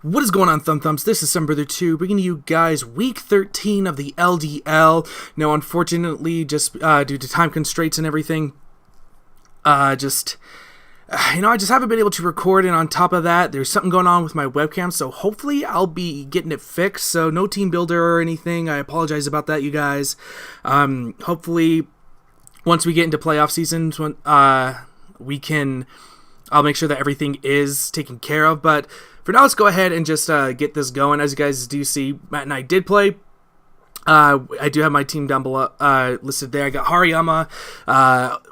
What is going on, Thumbthumbs? This is Thumbbrother 2, bringing you guys week 13 of the LDL. Now, unfortunately, just due to time constraints and everything, I just haven't been able to record, and on top of that, there's something going on with my webcam, so hopefully I'll be getting it fixed. So no team builder or anything. I apologize about that, you guys. Hopefully, once we get into playoff seasons, when I'll make sure that everything is taken care of. But for now, let's go ahead and just get this going. As you guys do see, Matt and I did play. I do have my team down below listed there. I got Hariyama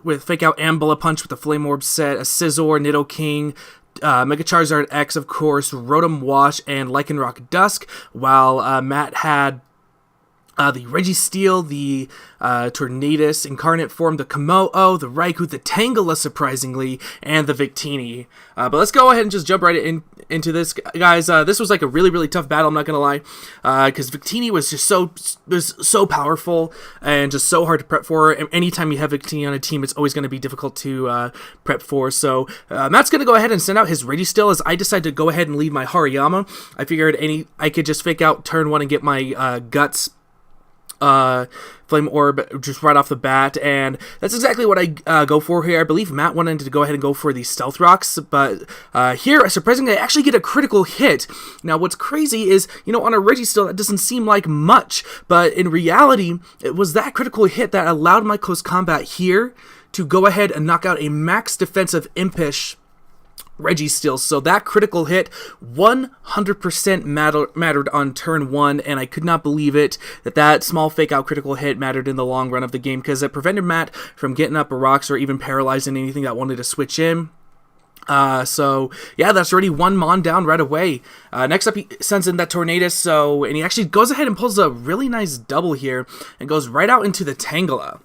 with Fake Out and Bullet Punch with the Flame Orb set, a Scizor, Nidoking, Mega Charizard X, of course, Rotom Wash, and Lycanroc Dusk, while Matt had the Registeel, the Tornadus Incarnate Form, the Komo-o, the Raikou, the Tangela, surprisingly, and the Victini. But let's go ahead and just jump right into this, guys. This was like a really tough battle, I'm not gonna lie, because Victini was just so powerful and just so hard to prep for. And anytime you have Victini on a team, it's always going to be difficult to prep for. So Matt's gonna go ahead and send out his Registeel as I decide to go ahead and leave my Hariyama. I figured I could just fake out turn one and get my Guts Flame Orb just right off the bat, and that's exactly what I go for here. I believe Matt wanted to go ahead and go for the Stealth Rocks, but here, surprisingly, I actually get a critical hit. Now, what's crazy is, on a Registeel, that doesn't seem like much, but in reality, it was that critical hit that allowed my close combat here to go ahead and knock out a max defensive Impish Registeel. So that critical hit 100% mattered on turn one, and I could not believe it that small fake out critical hit mattered in the long run of the game, because it prevented Matt from getting up rocks or even paralyzing anything that wanted to switch in. So yeah, that's already one Mon down right away. Next up, he sends in that Tornadus, and he actually goes ahead and pulls a really nice double here and goes right out into the Tangela.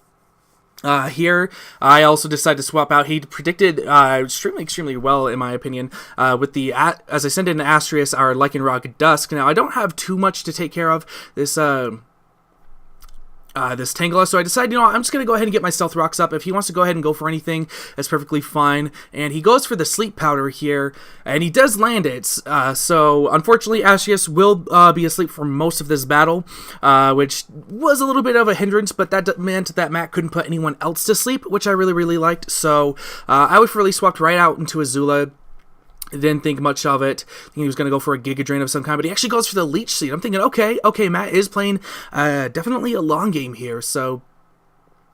Here, I also decided to swap out. He predicted extremely well, in my opinion, with the, as I send in Asterius, our Lycanroc Dusk. Now, I don't have too much to take care of this this Tangela, so I decided, I'm just going to go ahead and get my Stealth Rocks up. If he wants to go ahead and go for anything, that's perfectly fine. And he goes for the Sleep Powder here, and he does land it. So, unfortunately, Asterius will be asleep for most of this battle, which was a little bit of a hindrance, but that meant that Matt couldn't put anyone else to sleep, which I really liked. So, I would really swapped right out into Azula. Didn't think much of it. He was going to go for a Giga Drain of some kind, but he actually goes for the Leech Seed. I'm thinking, okay, Matt is playing definitely a long game here. So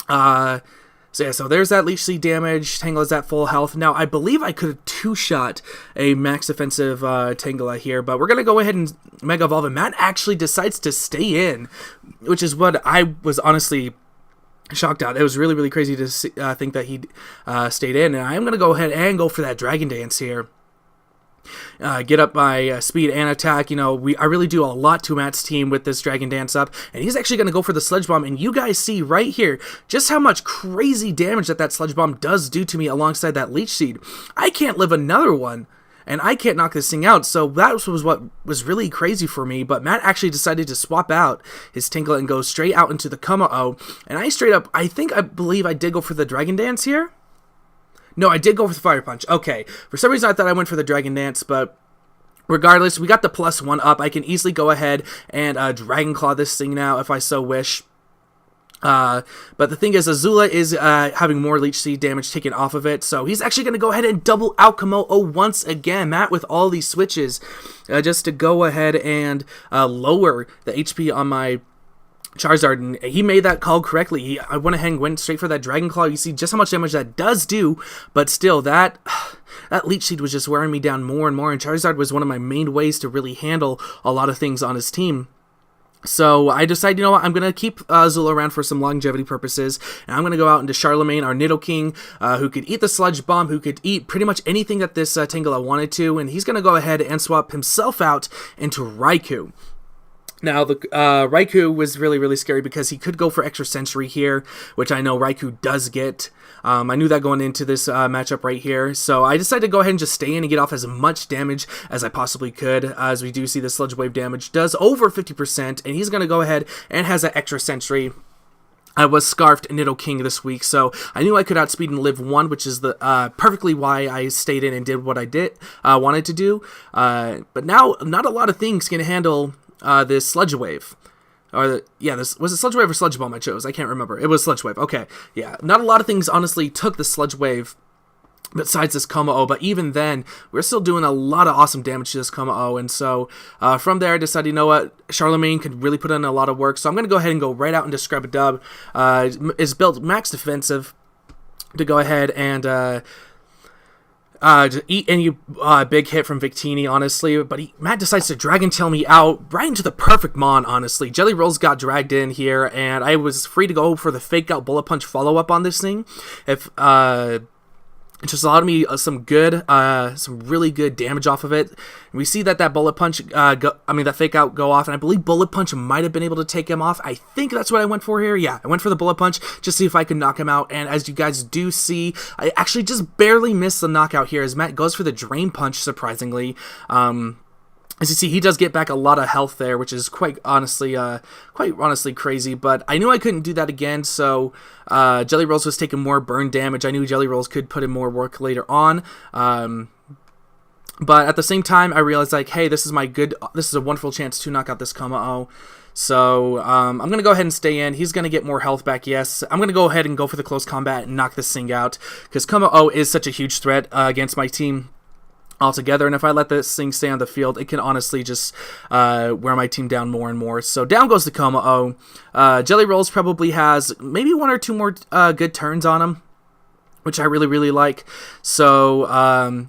there's that Leech Seed damage. Tangela's at full health. Now, I believe I could have two-shot a max defensive Tangela here, but we're going to go ahead and Mega Evolve, and Matt actually decides to stay in, which is what I was honestly shocked out. It was really crazy to think that he stayed in, and I'm going to go ahead and go for that Dragon Dance here. Get up my speed and attack. I really do a lot to Matt's team with this Dragon Dance up, and he's actually going to go for the Sludge Bomb, and you guys see right here just how much crazy damage that Sludge Bomb does do to me alongside that Leech Seed. I can't live another one, and I can't knock this thing out, so that was what was really crazy for me. But Matt actually decided to swap out his Tangela and go straight out into the Komo-o, and I believe I did go for the Dragon Dance here. No, I did go for the Fire Punch. Okay. For some reason, I thought I went for the Dragon Dance, but regardless, we got the +1 up. I can easily go ahead and Dragon Claw this thing now if I so wish. But the thing is, Azula is having more Leech Seed damage taken off of it, so he's actually going to go ahead and double out Komo-o once again. Matt with all these switches just to go ahead and lower the HP on my Charizard, and he made that call correctly. I went ahead and went straight for that Dragon Claw. You see just how much damage that does do, but still, that Leech Seed was just wearing me down more and more, and Charizard was one of my main ways to really handle a lot of things on his team. So I decided, I'm going to keep Azula around for some longevity purposes, and I'm going to go out into Charlemagne, our Nidoking, who could eat the Sludge Bomb, who could eat pretty much anything that this Tangela wanted to, and he's going to go ahead and swap himself out into Raikou. Now, the Raikou was really scary because he could go for Extra Sensory here, which I know Raikou does get. I knew that going into this matchup right here, so I decided to go ahead and just stay in and get off as much damage as I possibly could, as we do see the Sludge Wave damage does over 50%, and he's going to go ahead and has that Extra Sensory. I was scarfed Nidoking this week, so I knew I could outspeed and live 1, which is the perfectly why I stayed in and did what I wanted to do. But now, not a lot of things can handle this Sludge Wave. This was it Sludge Wave or Sludge Bomb I chose? I can't remember. It was Sludge Wave. Okay, yeah. Not a lot of things, honestly, took the Sludge Wave besides this Como-O, but even then, we're still doing a lot of awesome damage to this Como-O, and so from there, I decided, you know what, Charlemagne could really put in a lot of work, so I'm going to go ahead and go right out and describe a dub. Is built max defensive to go ahead and eat any big hit from Victini, honestly, but Matt decides to Dragon Tail me out right into the perfect Mon, honestly. Jelly Rolls got dragged in here, and I was free to go for the fake out Bullet Punch follow-up on this thing. It just allowed me some really good damage off of it. We see that Bullet Punch, that fake out go off, and I believe Bullet Punch might have been able to take him off. I think that's what I went for here. Yeah, I went for the Bullet Punch, just to see if I could knock him out, and as you guys do see, I actually just barely missed the knockout here, as Matt goes for the Drain Punch, surprisingly. As you see, he does get back a lot of health there, which is quite honestly crazy, but I knew I couldn't do that again, so Jelly Rolls was taking more burn damage. I knew Jelly Rolls could put in more work later on, but at the same time, I realized, like, hey, this is a wonderful chance to knock out this Como-O. So, I'm going to go ahead and stay in. He's going to get more health back, yes. I'm going to go ahead and go for the close combat and knock this thing out, because Como-O is such a huge threat against my team altogether, and if I let this thing stay on the field, it can honestly just wear my team down more and more. So down goes the Como-O. Jelly Rolls probably has maybe 1 or 2 more good turns on him, which I really like. So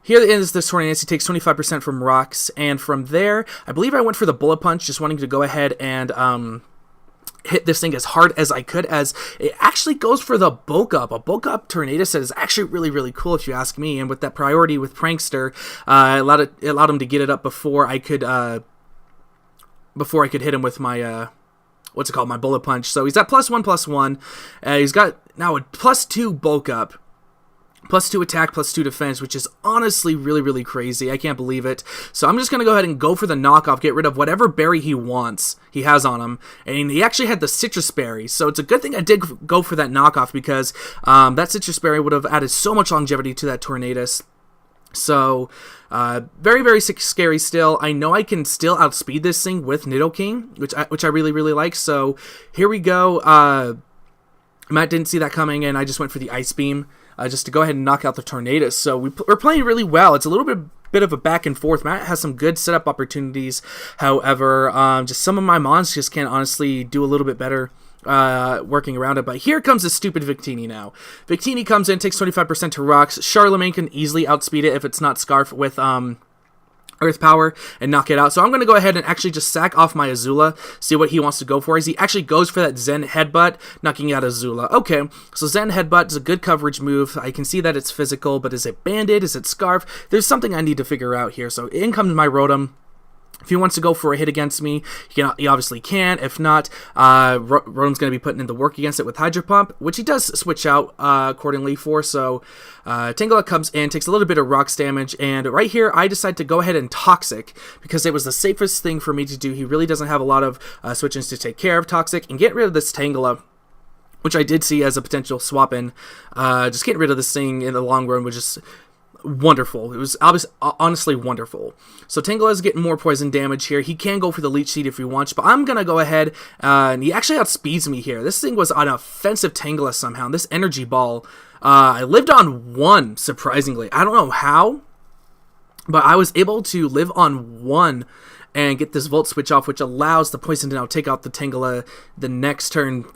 here is this Tornadus. He takes 25% from rocks, and from there, I believe I went for the Bullet Punch, just wanting to go ahead and hit this thing as hard as I could, as it actually goes for the bulk up. A bulk up Tornadus is actually really cool, if you ask me, and with that priority with Prankster, it allowed him to get it up before I could hit him with my my Bullet Punch. So he's at +1/+1. He's got now a +2 bulk up, +2 attack, +2 defense, which is honestly really crazy. I can't believe it. So I'm just going to go ahead and go for the knockoff, get rid of whatever berry he has on him. And he actually had the Citrus Berry, so it's a good thing I did go for that knockoff, because that Citrus Berry would have added so much longevity to that Tornadus. So, very scary still. I know I can still outspeed this thing with Nidoking, which I really like. So, here we go. Matt didn't see that coming, and I just went for the Ice Beam, just to go ahead and knock out the Tornadus. So we're playing really well. It's a little bit of a back and forth. Matt has some good setup opportunities. However, just some of my mons just can't honestly do a little bit better working around it. But here comes the stupid Victini now. Victini comes in, takes 25% to rocks. Charlemagne can easily outspeed it if it's not Scarf with Earth Power and knock it out. So I'm going to go ahead and actually just sack off my Azula, see what he wants to go for. As he actually goes for that Zen Headbutt, knocking out Azula. Okay, so Zen Headbutt is a good coverage move. I can see that it's physical, but is it Banded? Is it Scarf? There's something I need to figure out here. So in comes my Rotom. If he wants to go for a hit against me, he obviously can. If not, Rotom's going to be putting in the work against it with Hydro Pump, which he does switch out accordingly for. So Tangela comes in, takes a little bit of rocks damage, and right here I decide to go ahead and Toxic, because it was the safest thing for me to do. He really doesn't have a lot of switch-ins to take care of Toxic, and get rid of this Tangela, which I did see as a potential swap-in. Just getting rid of this thing in the long run was just wonderful. It was honestly wonderful. So Tangela is getting more poison damage here. He can go for the Leech Seed if he wants, but I'm going to go ahead, and he actually outspeeds me here. This thing was an offensive Tangela somehow. This Energy Ball, I lived on 1, surprisingly. I don't know how, but I was able to live on 1 and get this Volt Switch off, which allows the poison to now take out the Tangela the next turn.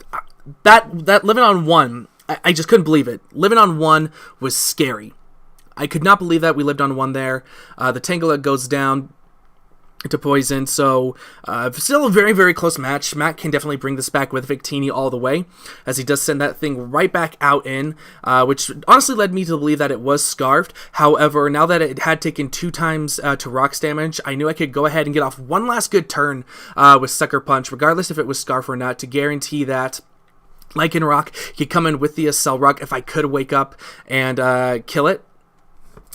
That living on 1, I just couldn't believe it. Living on 1 was scary. I could not believe that we lived on 1 there. The Tangela goes down to poison, so still a very close match. Matt can definitely bring this back with Victini all the way, as he does send that thing right back out in, which honestly led me to believe that it was Scarfed. However, now that it had taken 2 times to rocks damage, I knew I could go ahead and get off one last good turn with Sucker Punch, regardless if it was Scarf or not, to guarantee that, like in Rock, he'd come in with the Cell Rock if I could wake up and kill it.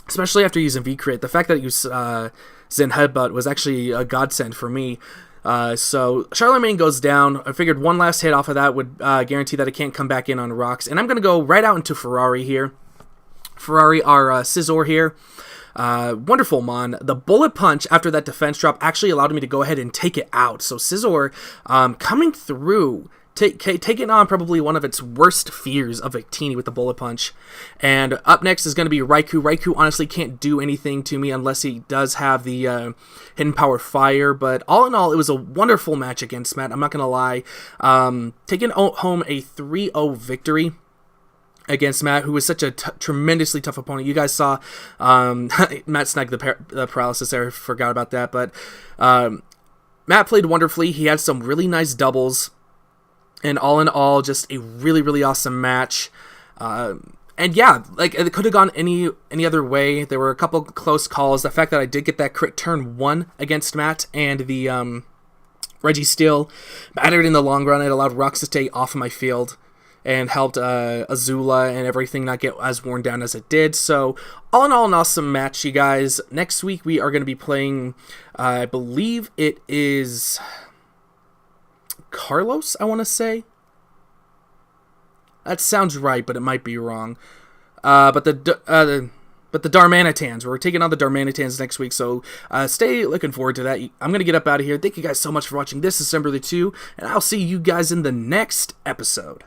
Especially after using V-Crit. The fact that it used Zen Headbutt was actually a godsend for me. So Charlemagne goes down. I figured one last hit off of that would guarantee that I can't come back in on rocks. And I'm going to go right out into Ferrari here. Ferrari, our Scizor here. Wonderful Mon. The bullet punch after that defense drop actually allowed me to go ahead and take it out. So Scizor coming through, taking on probably one of its worst fears of Victini with the bullet punch. And up next is going to be Raikou. Raikou honestly can't do anything to me unless he does have the hidden power fire. But all in all, it was a wonderful match against Matt. I'm not going to lie. Taking home a 3-0 victory against Matt, who was such a tremendously tough opponent. You guys saw Matt snag the paralysis there. I forgot about that. But Matt played wonderfully. He had some really nice doubles. And all in all, just a really, really awesome match. And yeah, like it could have gone any other way. There were a couple close calls. The fact that I did get that crit turn 1 against Matt and the Registeel mattered in the long run. It allowed rocks to stay off of my field and helped Azula and everything not get as worn down as it did. So all in all, an awesome match, you guys. Next week we are going to be playing, I believe it is Carlos, I want to say. That sounds right, but it might be wrong. But the Darmanitans, we're taking on the Darmanitans next week, so stay looking forward to that. I'm going to get up out of here. Thank you guys so much for watching. This is Thumbbrother 2, and I'll see you guys in the next episode.